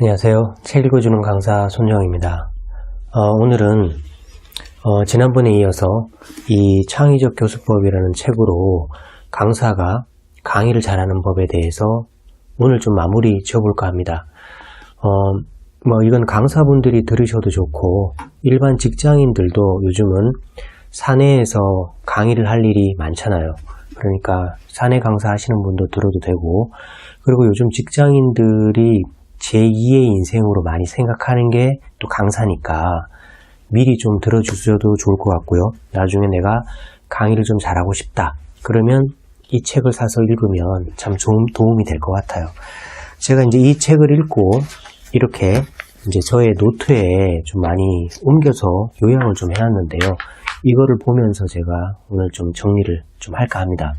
안녕하세요. 책 읽어주는 강사 손정입니다. 오늘은 지난번에 이어서 이 창의적 교수법이라는 책으로 강사가 강의를 잘하는 법에 대해서 오늘 좀 마무리 지어볼까 합니다. 이건 강사분들이 들으셔도 좋고 일반 직장인들도 요즘은 사내에서 강의를 할 일이 많잖아요. 그러니까 사내 강사 하시는 분도 들어도 되고, 그리고 요즘 직장인들이 제2의 인생으로 많이 생각하는 게 또 강사니까 미리 좀 들어주셔도 좋을 것 같고요. 나중에 내가 강의를 좀 잘하고 싶다 그러면 이 책을 사서 읽으면 참 좋은 도움이 될 것 같아요. 제가 이제 이 책을 읽고 이렇게 이제 저의 노트에 좀 많이 옮겨서 요약을 좀 해놨는데요. 이거를 보면서 제가 오늘 좀 정리를 좀 할까 합니다.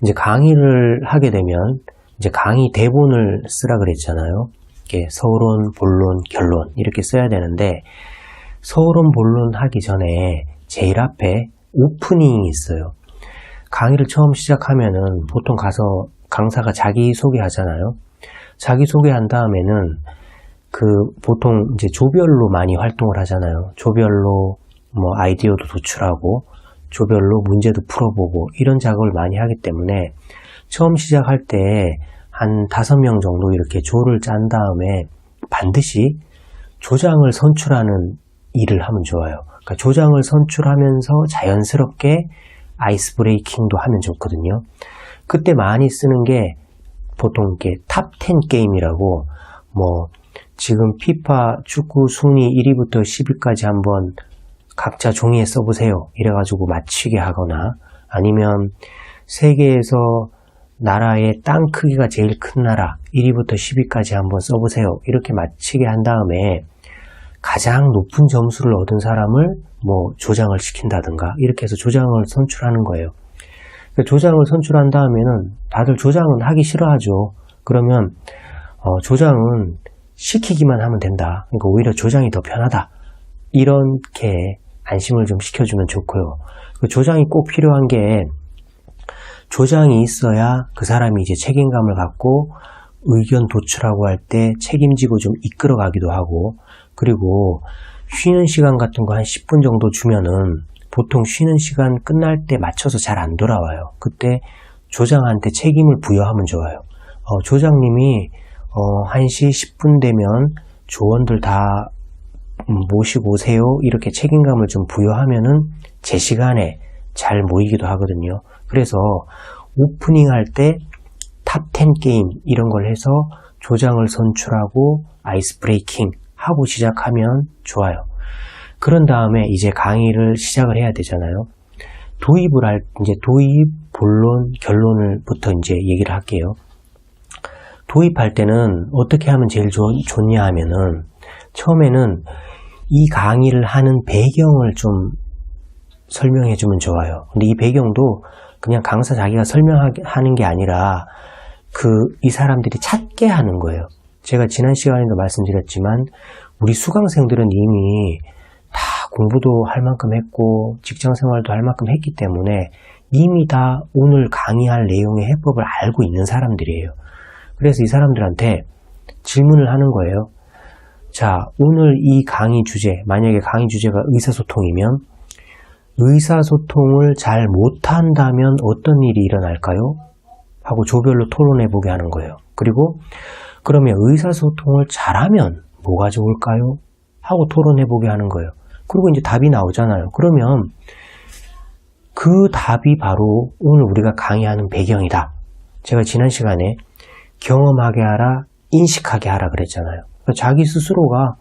이제 강의를 하게 되면 이제 강의 대본을 쓰라 그랬잖아요. 이렇게 서론, 본론, 결론 이렇게 써야 되는데, 서론, 본론 하기 전에 제일 앞에 오프닝이 있어요. 강의를 처음 시작하면은 보통 가서 강사가 자기소개 하잖아요. 자기소개한 다음에는 보통 이제 조별로 많이 활동을 하잖아요. 조별로 아이디어도 도출하고 조별로 문제도 풀어보고 이런 작업을 많이 하기 때문에 처음 시작할 때 한 5명 정도 이렇게 조를 짠 다음에 반드시 조장을 선출하는 일을 하면 좋아요. 그러니까 조장을 선출하면서 자연스럽게 아이스 브레이킹도 하면 좋거든요. 그때 많이 쓰는 게 보통 이렇게 탑 10 게임이라고, 지금 피파 축구 순위 1위부터 10위까지 한번 각자 종이에 써보세요 이래가지고 맞히게 하거나, 아니면 세계에서 나라의 땅 크기가 제일 큰 나라 1위부터 10위까지 한번 써보세요 이렇게 맞히게 한 다음에 가장 높은 점수를 얻은 사람을 조장을 시킨다든가 이렇게 해서 조장을 선출하는 거예요. 조장을 선출한 다음에는 다들 조장은 하기 싫어하죠. 그러면 조장은 시키기만 하면 된다. 그러니까 오히려 조장이 더 편하다. 이렇게 안심을 좀 시켜주면 좋고요. 조장이 꼭 필요한 게, 조장이 있어야 그 사람이 이제 책임감을 갖고 의견 도출하고 할 때 책임지고 좀 이끌어 가기도 하고, 그리고 쉬는 시간 같은 거 한 10분 정도 주면은 보통 쉬는 시간 끝날 때 맞춰서 잘 안 돌아와요. 그때 조장한테 책임을 부여하면 좋아요. 조장님이 1시 10분 되면 조원들 다 모시고 오세요 이렇게 책임감을 좀 부여하면은 제 시간에 잘 모이기도 하거든요. 그래서 오프닝 할 때 탑 10 게임 이런 걸 해서 조장을 선출하고 아이스 브레이킹 하고 시작하면 좋아요. 그런 다음에 이제 강의를 시작을 해야 되잖아요. 이제 도입, 본론, 결론을부터 이제 얘기를 할게요. 도입할 때는 어떻게 하면 제일 좋냐 하면은, 처음에는 이 강의를 하는 배경을 좀 설명해 주면 좋아요. 근데 이 배경도 그냥 강사 자기가 설명하는 게 아니라 이 사람들이 찾게 하는 거예요. 제가 지난 시간에도 말씀드렸지만 우리 수강생들은 이미 다 공부도 할 만큼 했고 직장생활도 할 만큼 했기 때문에 이미 다 오늘 강의할 내용의 해법을 알고 있는 사람들이에요. 그래서 이 사람들한테 질문을 하는 거예요. 자, 오늘 이 강의 주제, 만약에 강의 주제가 의사소통이면 의사소통을 잘 못한다면 어떤 일이 일어날까요? 하고 조별로 토론해보게 하는 거예요. 그리고 그러면 의사소통을 잘하면 뭐가 좋을까요? 하고 토론해보게 하는 거예요. 그리고 이제 답이 나오잖아요. 그러면 그 답이 바로 오늘 우리가 강의하는 배경이다. 제가 지난 시간에 경험하게 하라, 인식하게 하라 그랬잖아요. 그러니까 자기 스스로가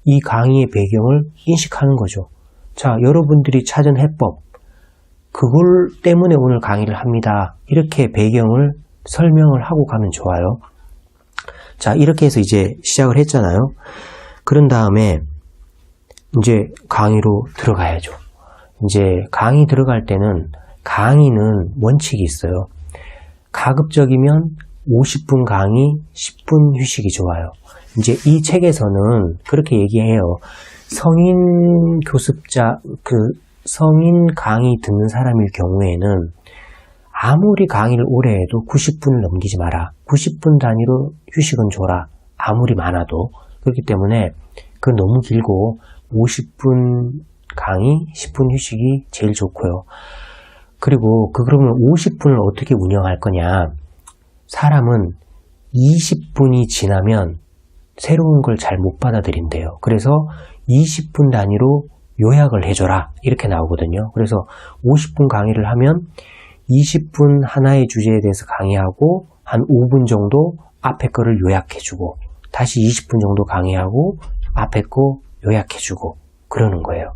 이 강의의 배경을 인식하는 거죠. 자, 여러분들이 찾은 해법, 그걸 때문에 오늘 강의를 합니다. 이렇게 배경을 설명을 하고 가면 좋아요. 자, 이렇게 해서 이제 시작을 했잖아요. 그런 다음에 이제 강의로 들어가야죠. 이제 강의 들어갈 때는 강의는 원칙이 있어요. 가급적이면 50분 강의, 10분 휴식이 좋아요. 이제 이 책에서는 그렇게 얘기해요. 성인 교습자, 성인 강의 듣는 사람일 경우에는 아무리 강의를 오래 해도 90분을 넘기지 마라. 90분 단위로 휴식은 줘라. 아무리 많아도. 그렇기 때문에 그 너무 길고 50분 강의, 10분 휴식이 제일 좋고요. 그리고 그러면 50분을 어떻게 운영할 거냐. 사람은 20분이 지나면 새로운 걸 잘 못 받아들인대요. 그래서 20분 단위로 요약을 해줘라 이렇게 나오거든요. 그래서 50분 강의를 하면 20분 하나의 주제에 대해서 강의하고 한 5분 정도 앞에 거를 요약해주고 다시 20분 정도 강의하고 앞에 거 요약해주고 그러는 거예요.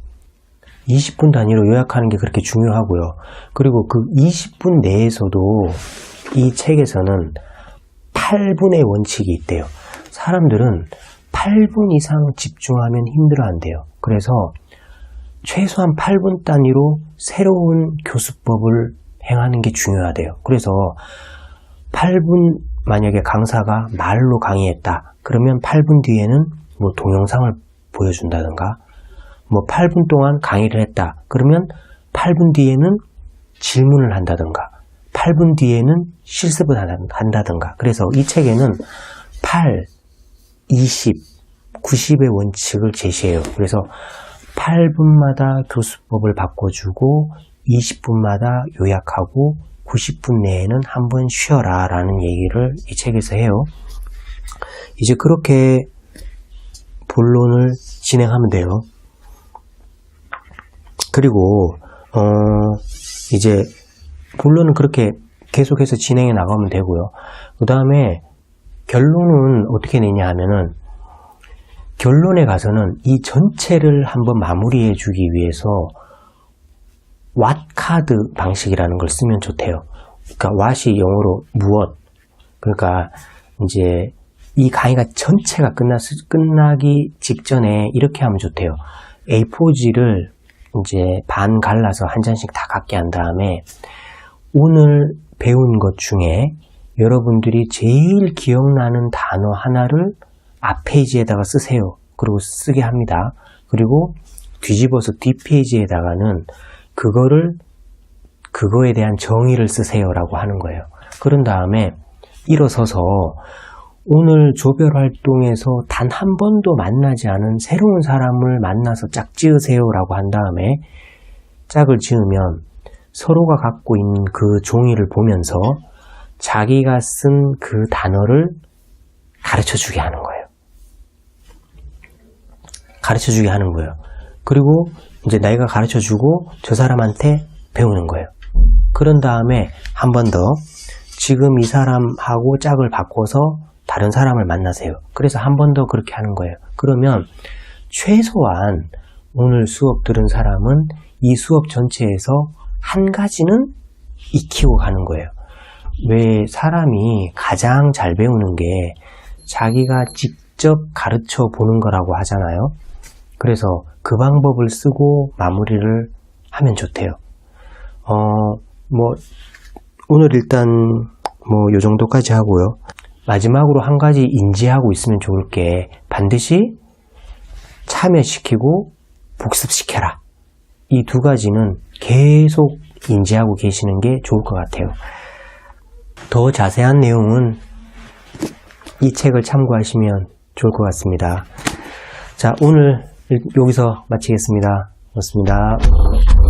20분 단위로 요약하는 게 그렇게 중요하고요. 그리고 그 20분 내에서도 이 책에서는 8분의 원칙이 있대요. 사람들은 8분 이상 집중하면 힘들어한대요. 그래서 최소한 8분 단위로 새로운 교수법을 행하는 게 중요하대요. 그래서 8분 만약에 강사가 말로 강의했다. 그러면 8분 뒤에는 뭐 동영상을 보여준다든가 뭐 8분 동안 강의를 했다. 그러면 8분 뒤에는 질문을 한다든가 8분 뒤에는 실습을 한다든가. 그래서 이 책에는 8, 20, 90의 원칙을 제시해요. 그래서 8분마다 교수법을 바꿔주고 20분마다 요약하고 90분 내에는 한번 쉬어라 라는 얘기를 이 책에서 해요. 이제 그렇게 본론을 진행하면 돼요. 그리고 이제 본론은 그렇게 계속해서 진행해 나가면 되고요. 그 다음에 결론은 어떻게 내냐 하면은 결론에 가서는 이 전체를 한번 마무리해 주기 위해서 what 카드 방식이라는 걸 쓰면 좋대요. 그러니까 what이 영어로 무엇. 그러니까 이제 이 강의가 전체가 끝나기 직전에 이렇게 하면 좋대요. A4지를 이제 반 갈라서 한 장씩 다 갖게 한 다음에 오늘 배운 것 중에 여러분들이 제일 기억나는 단어 하나를 앞페이지에다가 쓰세요. 그리고 쓰게 합니다. 그리고 뒤집어서 뒷페이지에다가는 그거에 대한 정의를 쓰세요 라고 하는 거예요. 그런 다음에 일어서서 오늘 조별 활동에서 단 한 번도 만나지 않은 새로운 사람을 만나서 짝 지으세요 라고 한 다음에 짝을 지으면 서로가 갖고 있는 그 종이를 보면서 자기가 쓴 그 단어를 가르쳐 주게 하는 거예요. 가르쳐 주게 하는 거예요. 그리고 이제 내가 가르쳐 주고 저 사람한테 배우는 거예요. 그런 다음에 한 번 더 지금 이 사람하고 짝을 바꿔서 다른 사람을 만나세요. 그래서 한 번 더 그렇게 하는 거예요. 그러면 최소한 오늘 수업 들은 사람은 이 수업 전체에서 한 가지는 익히고 가는 거예요. 왜 사람이 가장 잘 배우는 게 자기가 직접 가르쳐 보는 거라고 하잖아요. 그래서 그 방법을 쓰고 마무리를 하면 좋대요. 오늘 일단 요 정도까지 하고요. 마지막으로 한 가지 인지하고 있으면 좋을 게 반드시 참여시키고 복습시켜라. 이 두 가지는 계속 인지하고 계시는 게 좋을 것 같아요. 더 자세한 내용은 이 책을 참고하시면 좋을 것 같습니다. 자, 오늘 여기서 마치겠습니다. 고맙습니다.